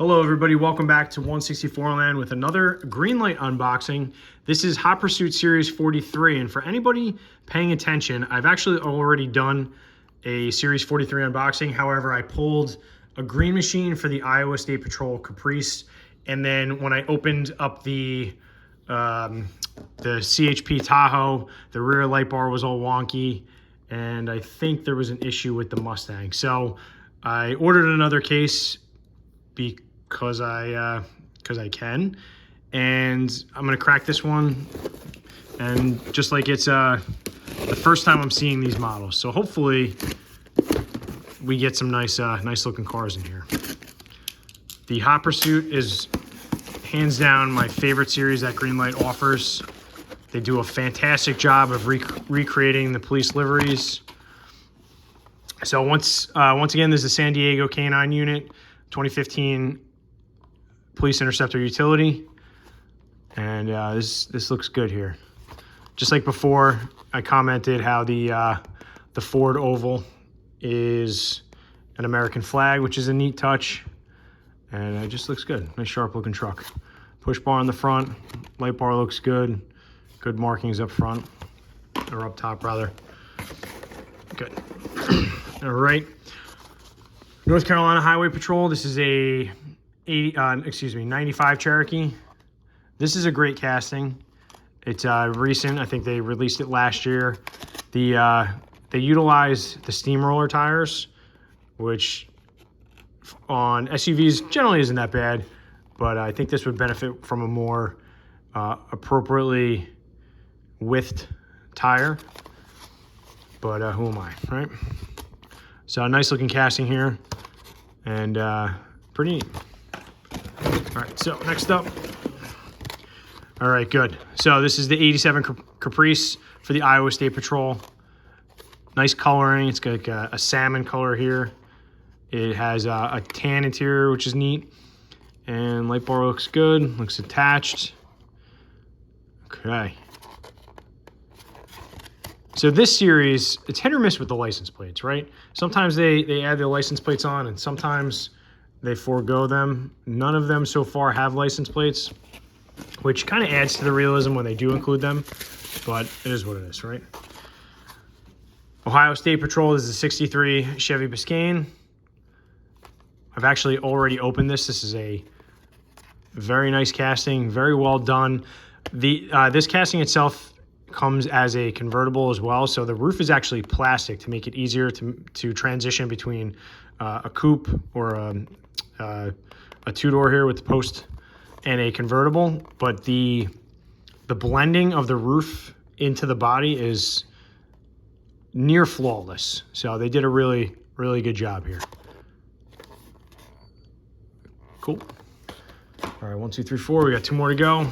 Hello everybody, welcome back to Onesixtyfourland with another GreenLight unboxing. This is Hot Pursuit Series 43, and for anybody paying attention, I've actually already done a Series 43 unboxing. However, I pulled a green machine for the Iowa State Patrol Caprice, and then when I opened up the CHP Tahoe, the rear light bar was all wonky, and I think there was an issue with the Mustang. So I ordered another case because I can, and I'm gonna crack this one, and just like it's the first time I'm seeing these models, so hopefully we get some nice looking cars in here. The Hot Pursuit is hands down my favorite series that GreenLight offers. They do a fantastic job of recreating the police liveries. So once again, there's the San Diego K9 unit, 2015 police Interceptor utility, and this looks good here. Just like before, I commented how the Ford oval is an American flag, which is a neat touch, and it just looks good. Nice sharp looking truck. Push bar on the front, light bar looks good. Good markings up front, or up top rather. Good. All right. North Carolina Highway Patrol. This is a 95 Cherokee. This is a great casting. It's recent. I think they released it last year. They utilize the steamroller tires, which on SUVs generally isn't that bad, but I think this would benefit from a more appropriately widthed tire. But who am I, right? So a nice looking casting here, and pretty neat. All right, so next up. All right, good. So this is the 87 Caprice for the Iowa State Patrol. Nice coloring. It's got like a salmon color here. It has a tan interior, which is neat. And light bar looks good, looks attached. Okay. So this series, it's hit or miss with the license plates, right? Sometimes they add their license plates on, and sometimes they forego them. None of them so far have license plates, which kind of adds to the realism when they do include them, but it is what it is, right? Ohio State Patrol is the 63 Chevy Biscayne. I've actually already opened this. This is a very nice casting, very well done. This casting itself comes as a convertible as well, so the roof is actually plastic to make it easier to transition between a coupe or a two-door here with the post and a convertible. But the blending of the roof into the body is near flawless, so they did a really good job here. Cool. All right, 1, 2, 3, 4. We got 2 more to go.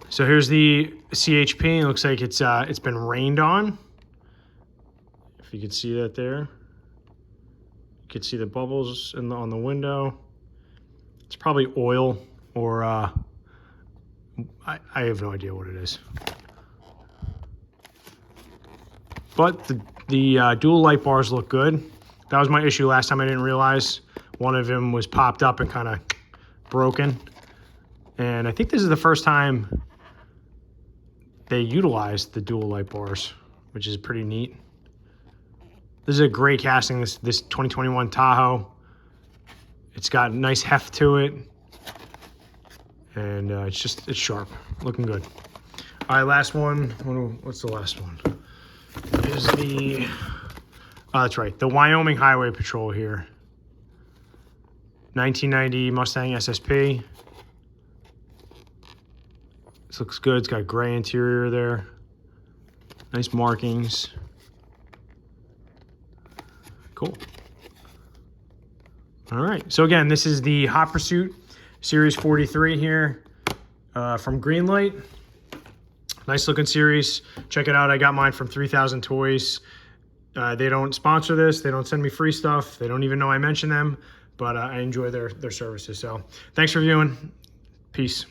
So here's the CHP. It looks like it's been rained on. If you could see that there. You could see the bubbles on the window. It's probably oil, or I have no idea what it is. But the dual light bars look good. That was my issue last time. I didn't realize one of them was popped up and kind of broken. And I think this is the first time they utilized the dual light bars, which is pretty neat. This is a great casting, this 2021 Tahoe. It's got nice heft to it, and it's sharp, looking good. All right, last one. What's the last one? Is the that's right, the Wyoming Highway Patrol here. 1990 Mustang SSP. This looks good. It's got gray interior there. Nice markings. Cool. All right. So again, this is the Hot Pursuit Series 43 here from GreenLight. Nice looking series. Check it out. I got mine from 3000 Toys. They don't sponsor this. They don't send me free stuff. They don't even know I mention them, but I enjoy their services. So thanks for viewing. Peace.